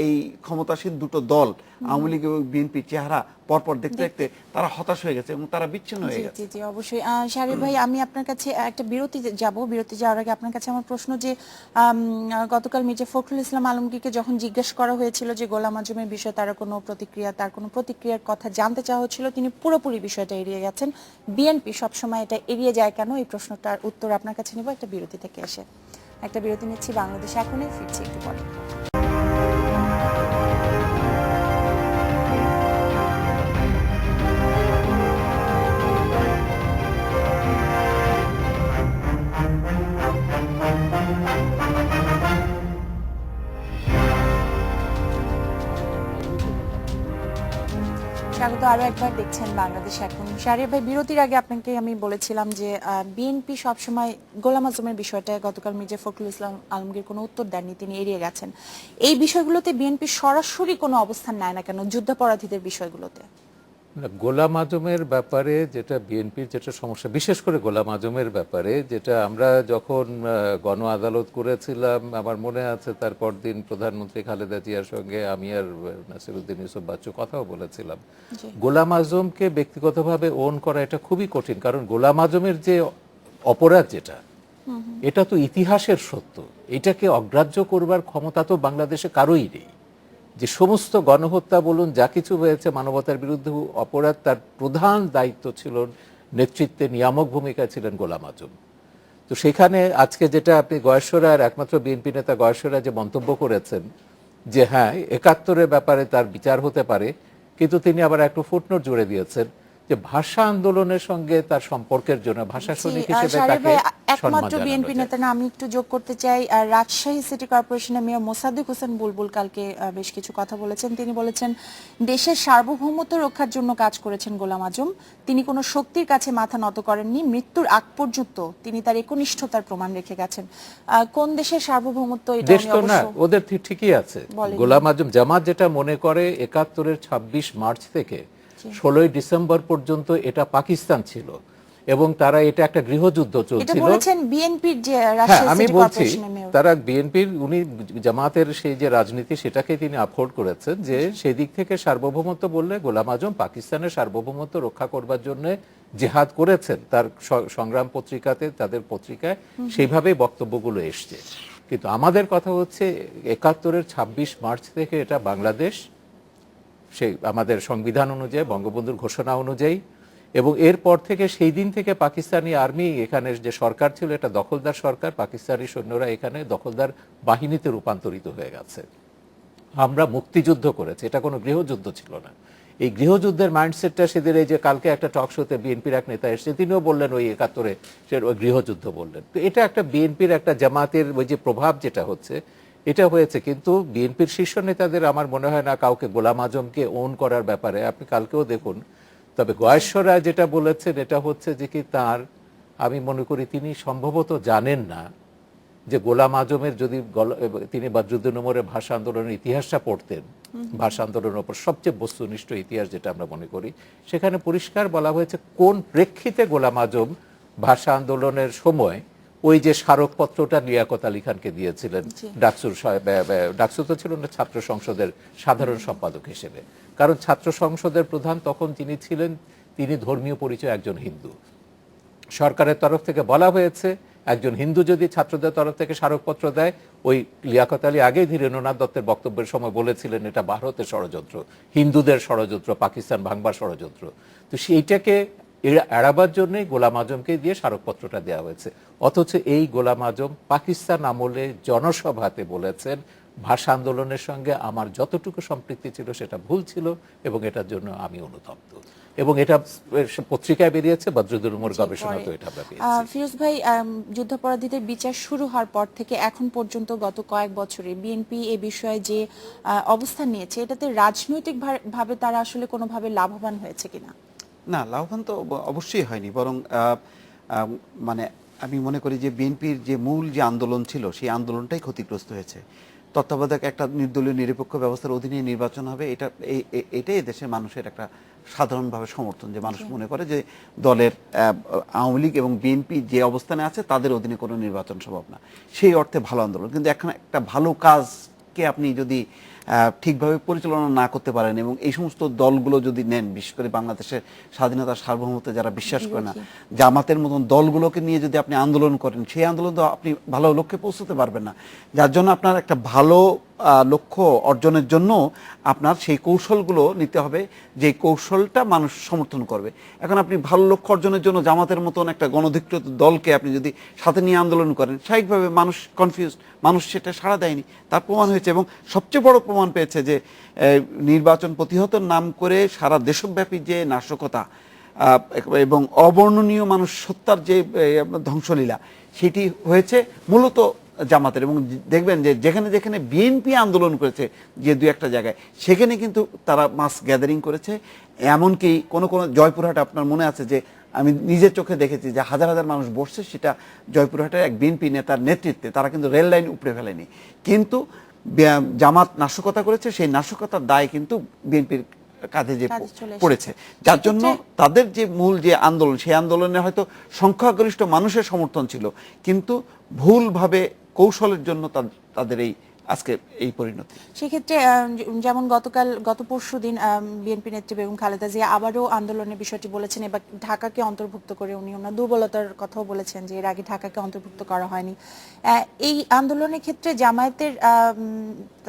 এই ক্ষমতাসীন দুটো দল আওয়ামী লীগ এবং বিএনপির চেহারা পরপর দেখতে দেখতে তারা হতাশ হয়ে গেছে এবং তারা বিচ্ছিন্ন হয়ে গেছে। জি জি অবশ্যই। শাহরিয়ার ভাই, আমি আপনার কাছে একটা বিরতি যাব। বিরতি যাওয়ার আগে আপনার কাছে আমার প্রশ্ন যে গতকাল মির্জা ফখরুল ইসলাম আলমগীরকে যখন জিজ্ঞাসা করা হয়েছিল যে গোলাম আজমের বিষয়ে তার কোনো প্রতিক্রিয়ার কথা জানতে চাওয়া হচ্ছিল, তিনি পুরোপুরি বিষয়টা এড়িয়ে গেছেন। বিএনপি সবসময় এটা এড়িয়ে যায় কেন, এই প্রশ্নটার উত্তর আপনার কাছে নেব একটা বিরতি থেকে এসে। একটা বিরতি নিচ্ছি, বাংলাদেশ এখনই ফিরছি একটু পরে। স্বাগত আরো একবার, দেখছেন বাংলাদেশ এখন। শাহরিয়ার ভাই, বিরতির আগে আপনাকে আমি বলেছিলাম যে বিএনপি সবসময় গোলাম আজমের বিষয়টা গতকাল মির্জা ফখরুল ইসলাম আলমগীর কোনো উত্তর দেননি, তিনি এড়িয়ে গেছেন। এই বিষয়গুলোতে বিএনপি সরাসরি কোনো অবস্থান নেয় না কেন, যুদ্ধাপরাধীদের বিষয়গুলোতে? গোলাম আজমের ব্যাপারে যেটা বিএনপির যেটা সমস্যা, বিশেষ করে গোলাম আজমের ব্যাপারে যেটা আমরা যখন গণ আদালত করেছিলাম, আমার মনে আছে তারপর দিন প্রধানমন্ত্রী খালেদা জিয়ার সঙ্গে আমি আর নাসিরউদ্দিন ইউসুফ বাচ্চু কথাও বলেছিলাম। গোলাম আজমকে ব্যক্তিগতভাবে ওন করা এটা খুবই কঠিন, কারণ গোলাম আজমের যে অপরাধ যেটা, এটা তো ইতিহাসের সত্য, এটাকে অগ্রাহ্য করবার ক্ষমতা তো বাংলাদেশে কারোই নেই। যে সমস্ত গণহত্যা বলুন, যা কিছু হয়েছে মানবতার বিরুদ্ধে অপরাধ, তার প্রধান দায়িত্ব ছিল, নেতৃত্বে নিয়ামক ভূমিকা ছিলেন গোলাম আজম। তো সেখানে আজকে যেটা আপনি গয়েশ্বরার একমাত্র বিএনপি নেতা গয়েশ্বরা যে মন্তব্য করেছেন যে হ্যাঁ ৭১-এর ব্যাপারে তার বিচার হতে পারে, কিন্তু তিনি আবার একটু ফুটনোট জুড়ে দিয়েছেন যে ভাষা আন্দোলনের সঙ্গে তার সম্পর্কের জন্য ভাষা সৈনিক হিসেবে তাকে একমাত্র বিএনপি নেতা না, আমি একটু যোগ করতে চাই, রাজশাহী সিটি কর্পোরেশনের মেয়র মোসাদ্দেক হোসেন বুলবুল কালকে বেশ কিছু কথা বলেছেন। তিনি বলেছেন দেশের সার্বভৌমত্ব রক্ষার জন্য কাজ করেছেন গোলাম আজম, তিনি কোনো শক্তির কাছে মাথা নত করেননি, মৃত্যুর আগ পর্যন্ত তিনি তার একনিষ্ঠতার প্রমাণ রেখে গেছেন। কোন দেশের সার্বভৌমত্ব? এটা দেশ তো না, ওদের ঠিকই আছে। গোলাম আজম জামাত যেটা মনে করে ৭১-এর ২৬ মার্চ থেকে ১৬ই ডিসেম্বর পর্যন্ত এটা পাকিস্তান ছিল এবং তারা এটা একটা গৃহযুদ্ধ চলছিল। বিএনপির যে আমি বলছি তারা বিএনপির, উনি জামাতের সেই যে রাজনীতি সেটাকে তিনি আপহোল্ড করেছেন, যে সেই দিক থেকে সার্বভৌমত্ব বললে গোলাম আজম পাকিস্তানের সার্বভৌমত্ব রক্ষা করবার জন্য জেহাদ করেছেন। তার সংগ্রাম পত্রিকাতে, তাদের পত্রিকায় সেইভাবেই বক্তব্যগুলো এসছে। কিন্তু আমাদের কথা হচ্ছে ৭১-এর ২৬ মার্চ থেকে এটা বাংলাদেশ, সেই আমাদের সংবিধান অনুযায়ী, বঙ্গবন্ধুর ঘোষণা অনুযায়ী, এবং এরপর থেকে সেই দিন থেকে পাকিস্তানি আর্মি, এখানে যে সরকার ছিল এটা দখলদার সরকার, পাকিস্তানি সৈন্যরা এখানে দখলদার বাহিনীতে রূপান্তরিত হয়ে গেছে। আমরা মুক্তিযুদ্ধ করেছি, এটা কোনো গৃহযুদ্ধ ছিল না। এই গৃহযুদ্ধের মাইন্ডসেটটা সেদিন, এই যে কালকে একটা টক শোতে বিএনপির এক নেতা এসেছে, তিনিও বললেন ওই ৭১-এ সে গৃহযুদ্ধ বললেন। তো এটা একটা বিএনপির একটা জামাতের ওই যে প্রভাব যেটা হচ্ছে এটা হয়েছে। কিন্তু বিএনপির শীর্ষ নেতাদের আমার মনে হয় না কাউকে গোলাম আজমকে ওন করার ব্যাপারে, আপনি কালকেও দেখুন। তবে গয়েশ্বরা যেটা বলেছেন এটা হচ্ছে যে কি তার, আমি মনে করি তিনি সম্ভবত জানেন না যে গোলাম আজমের যদি তিনি বদরুদ্দীন উমরের ভাষা আন্দোলনের ইতিহাসটা পড়তেন, ভাষা আন্দোলনের উপর সবচেয়ে বস্তুনিষ্ঠ ইতিহাস যেটা আমরা মনে করি, সেখানে পরিষ্কার বলা হয়েছে কোন প্রেক্ষিতে গোলাম আজম ভাষা আন্দোলনের সময় ওই যে স্মারকপত্রটা লিয়াকত আলী খানকে দিয়েছিলেন, ডাকসু তো ছিল না, ছাত্র সংসদের সাধারণ সম্পাদক হিসেবে। কারণ ছাত্র সংসদের প্রধান তখন যিনি ছিলেন, তিনি ধর্মীয় পরিচয় একজন হিন্দু। সরকারের তরফ থেকে বলা হয়েছে একজন হিন্দু যদি ছাত্রদের তরফ থেকে স্মারকপত্র দেয়, ওই লিয়াকত আলী আগেই ধীরেন্দ্রনাথ দত্তের বক্তব্যের সময় বলেছিলেন এটা ভারতের ষড়যন্ত্র, হিন্দুদের ষড়যন্ত্র, পাকিস্তান ভাঙবার ষড়যন্ত্র। তো সেইটাকে এড়াবার জন্যই গোলাম আজমকে দিয়ে স্মারকপত্রটা দেওয়া হয়েছে। অথচ এই গোলাম আজম পাকিস্তান আমলে জনসভাতে বলেছেন ভাষা আন্দোলনের সঙ্গে আমার যতটুকু সম্পৃক্তি ছিল সেটা ভুল ছিল এবং এটার জন্য আমি অনুতপ্ত। এবং এটা পত্রিকায় বেরিয়েছে, বদরুদ্দীন উমর গবেষণাতে এটা বেরিয়েছে। ফিরোজ ভাই, যুদ্ধাপরাধীদের বিচার শুরু হওয়ার পর থেকে এখন পর্যন্ত গত কয়েক বছরে বিএনপি এ বিষয়ে যে অবস্থান নিয়েছে, এটাতে রাজনৈতিক ভাবে তারা আসলে কোনোভাবে লাভবান হয়েছে কিনা? না, লাভবান তো অবশ্যই হয়নি, বরং মানে আমি মনে করি যে বিএনপির যে মূল যে আন্দোলন ছিল সেই আন্দোলনটাই ক্ষতিগ্রস্ত হয়েছে। তত্ত্বাবধায়ক একটা নির্দলীয় নিরপেক্ষ ব্যবস্থার অধীনে নির্বাচন হবে, এটাই দেশের মানুষের একটা সাধারণভাবে সমর্থন, যে মানুষ মনে করে যে দলের আওয়ামী লীগ এবং বিএনপি যে অবস্থানে আছে তাদের অধীনে কোনো নির্বাচন সম্ভব না। সেই অর্থে ভালো আন্দোলন। কিন্তু এখন একটা ভালো কাজকে আপনি যদি ঠিকভাবে পরিচালনা না করতে পারেন, এবং এই সমস্ত দলগুলো যদি নেন, বিশেষ করে বাংলাদেশের স্বাধীনতার সার্বভৌমত্বে যারা বিশ্বাস করে না, জামাতের মতন দলগুলোকে নিয়ে যদি আপনি আন্দোলন করেন, সেই আন্দোলন তো আপনি ভালো লক্ষ্যে পৌঁছতে পারবেন না। যার জন্য আপনার একটা ভালো লক্ষ্য অর্জনের জন্য আপনার সেই কৌশলগুলো নিতে হবে, যে কৌশলটা মানুষ সমর্থন করবে। এখন আপনি ভালো লক্ষ্য অর্জনের জন্য জামাতের মতন একটা গণধিকৃত দলকে আপনি যদি সাথে নিয়ে আন্দোলন করেন, স্বাভাবিকভাবে মানুষ কনফিউজ, মানুষ সেটা সাড়া দেয়নি। তার প্রমাণ হয়েছে, এবং সবচেয়ে বড় প্রমাণ পেয়েছে যে নির্বাচন প্রতিহতের নাম করে সারা দেশব্যাপী যে নাশকতা এবং অবর্ণনীয় মানুষ হত্যার যে ধ্বংসলীলা, সেটি হয়েছে মূলত জামাতের। এবং দেখবেন যে যেখানে যেখানে বিএনপি আন্দোলন করেছে, যে দু একটা জায়গায়, সেখানে কিন্তু তারা মাস গ্যাদারিং করেছে। এমনকি কোনো কোনো জয়পুরহাটে আপনার মনে আছে যে আমি নিজের চোখে দেখেছি যে হাজার হাজার মানুষ বসছে, সেটা জয়পুরহাটের এক বিএনপি নেতার নেতৃত্বে। তারা কিন্তু রেল লাইন উপড়ে ফেলেনি, কিন্তু জামাত নাশকতা করেছে, সেই নাশকতার দায় কিন্তু বিএনপির কাঁধে যে পড়েছে। যার জন্য তাদের যে মূল যে আন্দোলন, সেই আন্দোলনে হয়তো সংখ্যাগরিষ্ঠ মানুষের সমর্থন ছিল, কিন্তু ভুলভাবে কৌশলের জন্য তাদের এই আজকে এই পরিণতি। সেক্ষেত্রে যেমন গত পরশু দিন বিএনপি নেত্রী বেগম খালেদা জিয়া আবারও আন্দোলনের বিষয়টি বলেছেন, এবার ঢাকাকে অন্তর্ভুক্ত করে উনি ওনার দুর্বলতার কথাও বলেছেন যে এর আগে ঢাকাকে অন্তর্ভুক্ত করা হয়নি। এই আন্দোলনের ক্ষেত্রে জামায়াতের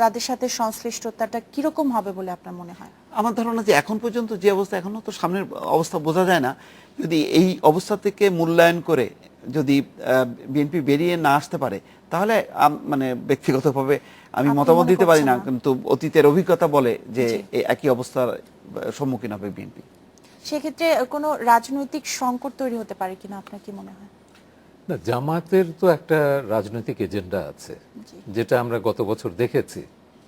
তাদের সাথে সংশ্লিষ্টতাটা কিরকম হবে বলে আপনার মনে হয়? আমার ধারণা যে এখন পর্যন্ত যে অবস্থা, এখনো তো সামনের অবস্থা বোঝা যায় না। যদি এই অবস্থা থেকে মূল্যায়ন করে যদি বিএনপি বেরিয়ে না আসতে পারে, তাহলে মানে ব্যক্তিগতভাবে আমি মতামত দিতে পারি না, কিন্তু অতীতের অভিজ্ঞতা বলে যে এই একই অবস্থার সম্মুখীন হবে বিএনপি। সেক্ষেত্রে কোনো রাজনৈতিক সংকট তৈরি হতে পারে কিনা আপনার কি মনে হয়? না, জামাতের তো একটা রাজনৈতিক এজেন্ডা আছে, যেটা আমরা গত বছর দেখেছি।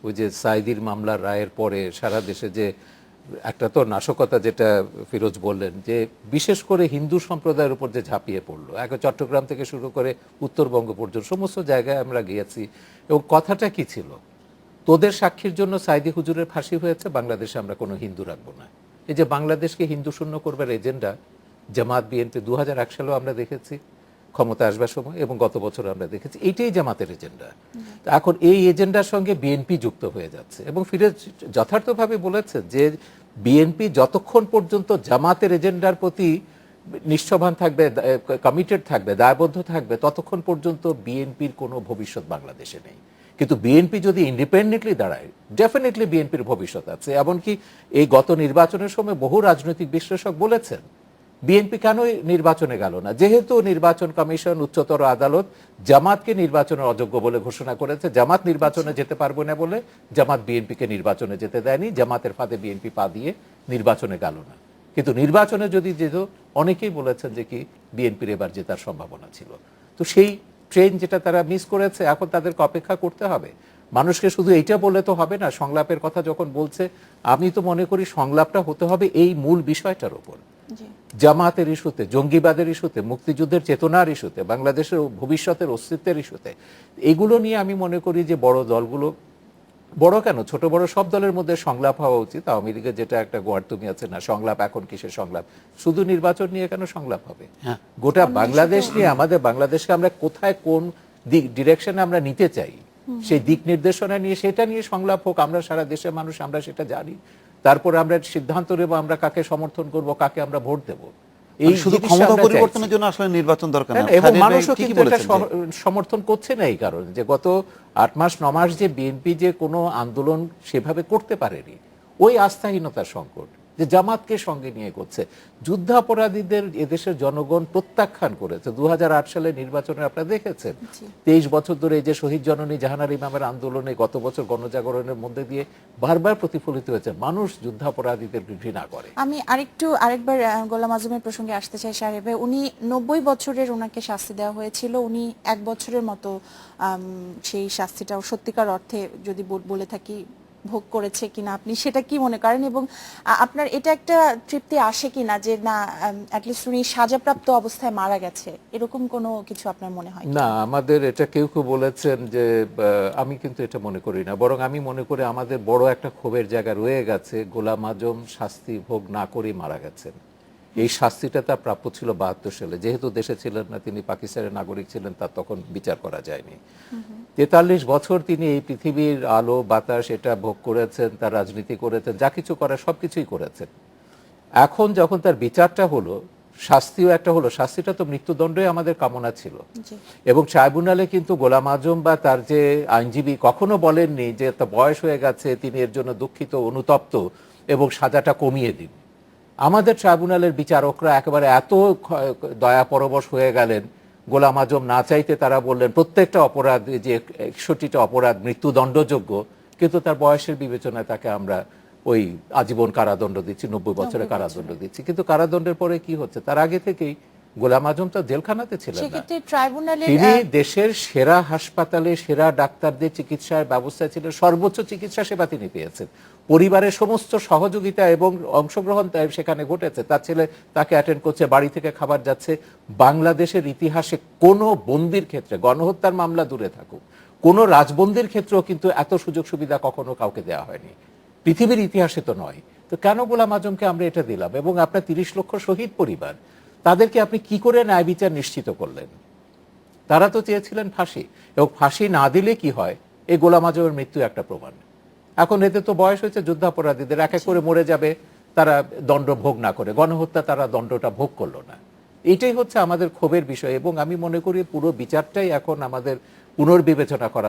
ওই যে সাইদির মামলার রায়ের পরে সারা দেশে যে একটা তো নাশকতা, যেটা ফিরোজ বললেন, যে বিশেষ করে হিন্দু সম্প্রদায়ের উপর যে ঝাঁপিয়ে পড়লো, চট্টগ্রাম থেকে শুরু করে উত্তরবঙ্গ পর্যন্ত সমস্ত জায়গায় আমরা গিয়েছি। এবং কথাটা কি ছিল, তোদের সাক্ষীর জন্য সাইদি হুজুরের ফাঁসি হয়েছে, বাংলাদেশে আমরা কোনো হিন্দু রাখবো না। এই যে বাংলাদেশকে হিন্দু শূন্য করবার এজেন্ডা জামাত বিএনপি 2001 সালেও আমরা দেখেছি ক্ষমতা আসবার সময়, এবং গত বছর আমরা দেখেছি, এইটাই জামাতের এজেন্ডা। এখন এই এজেন্ডার সঙ্গে বিএনপি যুক্ত হয়ে যাচ্ছে। এবং ফিরোজ যথার্থভাবে বলেছে যে বিএনপি যতক্ষণ পর্যন্ত জামাতের এজেন্ডার প্রতি নিষ্ঠবান থাকবে, কমিটেড থাকবে, দায়বদ্ধ থাকবে, ততক্ষণ পর্যন্ত বিএনপির কোনো ভবিষ্যৎ বাংলাদেশে নেই। কিন্তু বিএনপি যদি ইন্ডিপেন্ডেন্টলি দাঁড়ায়, ডেফিনেটলি বিএনপির ভবিষ্যৎ আছে। এমনকি এই গত নির্বাচনের সময় বহু রাজনৈতিক বিশ্লেষক বলেছেন বিএনপি কেন নির্বাচনে গেল না, যেহেতু নির্বাচন কমিশন, উচ্চতর আদালত জামাতকে নির্বাচনের অযোগ্য বলে ঘোষণা করেছে। জামাত নির্বাচনে যেতে পারবে না বলে জামাত বিএনপিকে নির্বাচনে যেতে দেয়নি। জামাতের ফাঁদে বিএনপি পা দিয়ে নির্বাচনে গেল না। কিন্তু নির্বাচনে যদি যেত, অনেকেই বলেছেন যে কি বিএনপির এবার জেতার সম্ভাবনা ছিল। তো সেই ট্রেন যেটা তারা মিস করেছে, এখন তাদেরকে অপেক্ষা করতে হবে। মানুষকে শুধু এইটা বলে তো হবে না। সংলাপের কথা যখন বলছে, আমি তো মনে করি সংলাপটা হতে হবে এই মূল বিষয়টার উপর, জামাতের ইস্যুতে, জঙ্গিবাদের ইস্যুতে, মুক্তিযুদ্ধের চেতনার ইস্যুতে, বাংলাদেশের ভবিষ্যতের অস্তিত্বের ইস্যুতে। এগুলো নিয়ে আমি মনে করি যে বড় দলগুলো, বড় কেন ছোট বড় সব দলের মধ্যে সংলাপ হওয়া উচিত। আওয়ামী লীগের যেটা একটা গোয়ার্তুমি আছে না, সংলাপ, এখন কিসের সংলাপ? শুধু নির্বাচন নিয়ে কেন সংলাপ হবে? গোটা বাংলাদেশ নিয়ে, আমাদের বাংলাদেশকে আমরা কোথায়, কোন দিক, ডিরেকশনে আমরা নিতে চাই, সেই দিক নির্দেশনা নিয়ে, সেটা নিয়ে সংলাপ হোক। আমরা সারা দেশের মানুষ, আমরা সেটা জানি। তারপরে আমরা সিদ্ধান্ত নেব আমরা কাকে সমর্থন করব, কাকে আমরা ভোট দেব। এই শুধু ক্ষমতা পরিবর্তনের জন্য আসলে নির্বাচন দরকার না, এবং মানুষও কিন্তু এটা সমর্থন করছে না এই কারণে যে গত 8 মাস 9 মাস যে বিএনপি যে কোনো আন্দোলন সেভাবে করতে পারেনি, ওই আস্থাহীনতার সংকট যে জামাতকে সঙ্গে নিয়ে করছে। যুদ্ধাপরাধীদের এদেশের জনগণ প্রত্যাখ্যান করেছে। 2008 সালে নির্বাচনে আপনারা দেখেছেন 23 বছর ধরে এই যে শহীদ জননী জাহানারা ইমামের আন্দোলনে, গত বছর গণজাগরণের মধ্যে দিয়ে বারবার প্রতিফলিত হয়েছে, মানুষ যুদ্ধাপরাধীদের ঘৃণা করে। আমি আরেকবার গোলাম আজমের প্রসঙ্গে আসতে চাই। সাহেব, উনি 90 বছরের ওনাকে শাস্তি দেওয়া হয়েছিল, উনি 1 বছরের মতো সেই শাস্তিটাও সত্যিকার অর্থে যদি বলে থাকি ভোগ করেছে কিনা, আপনি সেটা কি মনে করেন? এবং আপনার এটা একটা তৃপ্তি আসে কিনা যে না, অ্যাটলিস্ট উনি সাজাপ্রাপ্ত অবস্থায় মারা গেছে, এরকম কোনো কিছু আপনার মনে হয় না? আমাদের এটা কেউ কেউ বলেছেন যে, আমি কিন্তু এটা মনে করি না। বরং আমি মনে করি আমাদের বড় একটা ক্ষোভের জায়গা রয়ে গেছে, গোলাম আজম শাস্তি ভোগ না করে মারা গেছেন। এই শাস্তিটা তার প্রাপ্য ছিল ৭২ সালে, যেহেতু দেশে ছিলেন না, তিনি পাকিস্তানের নাগরিক ছিলেন, তার তখন বিচার করা যায়নি। ৪৩ বছর তিনি এই পৃথিবীর আলো বাতাস এটা ভোগ করেছেন, তার রাজনীতি করেছেন, যা কিছু করার সবকিছুই করেছেন। এখন যখন তার বিচারটা হলো, শাস্তিও একটা হলো, শাস্তিটা তো মৃত্যুদণ্ডই আমাদের কামনা ছিল। জি। এবং ট্রাইব্যুনালে কিন্তু গোলাম আজম বা তার যে আইনজীবী কখনো বলেননি যে তার বয়স হয়ে গেছে, তিনি এর জন্য দুঃখিত, অনুতপ্ত এবং সাজাটা কমিয়ে দিন। আমাদের ট্রাইব্যুনালের বিচারকরা একেবারে এত দয়া পরবশ হয়ে গেলেন, গোলাম আজম না চাইতে তারা বললেন প্রত্যেকটা অপরাধ, যে ৬১টা অপরাধ মৃত্যুদণ্ডযোগ্য, কিন্তু তার বয়সের বিবেচনায় তাকে আমরা ওই আজীবন কারাদণ্ড দিচ্ছি, ৯০ বছরের কারাদণ্ড দিচ্ছি। কিন্তু কারাদণ্ডের পরে কি হচ্ছে, তার আগে থেকেই গোলাম আজম তো জেলখানাতে ছিলেন না, সেক্ষেত্রে ট্রাইব্যুনালের তিনি দেশের সেরা হাসপাতালে সেরা ডাক্তারদের চিকিৎসার ব্যবস্থা ছিলেন, সর্বোচ্চ চিকিৎসা সেবা তিনি পেয়েছেন, পরিবারের সমস্ত সহযোগিতা এবং অংশগ্রহণ সেখানে ঘটেছে। তার ছেলে তাকে অ্যাটেন্ড করছে, বাড়ি থেকে খাবার যাচ্ছে। বাংলাদেশের ইতিহাসে কোনো বন্দির ক্ষেত্রে, গণহত্যার মামলা দূরে থাকুক, কোনো রাজবন্দির ক্ষেত্রেও কিন্তু এত সুযোগ সুবিধা কখনো কাউকে দেওয়া হয়নি, পৃথিবীর ইতিহাসে তো নয়। তো কেন গোলাম আজমকে আমরা এটা দিলাম? এবং আপনার ৩০ লক্ষ শহীদ পরিবার, তাদেরকে আপনি কি করে ন্যায় বিচার নিশ্চিত করলেন? তারা তো চেয়েছিলেন ফাঁসি, এবং ফাঁসি না দিলে কি হয়, এই গোলাম আজমের মৃত্যু একটা প্রমাণ। এখন এতে তো বয়স হয়েছে যুদ্ধাপরাধীদের, এক এক করে মরে যাবে তারা দণ্ড ভোগ না করে, গণহত্যা তারা দণ্ডটা ভোগ করলো না। এটাই হচ্ছে আমাদের ক্ষোভের বিষয়, এবং আমি মনে করি পুরো বিচারটাই এখন আমাদের পুনর্বিবেচনা করা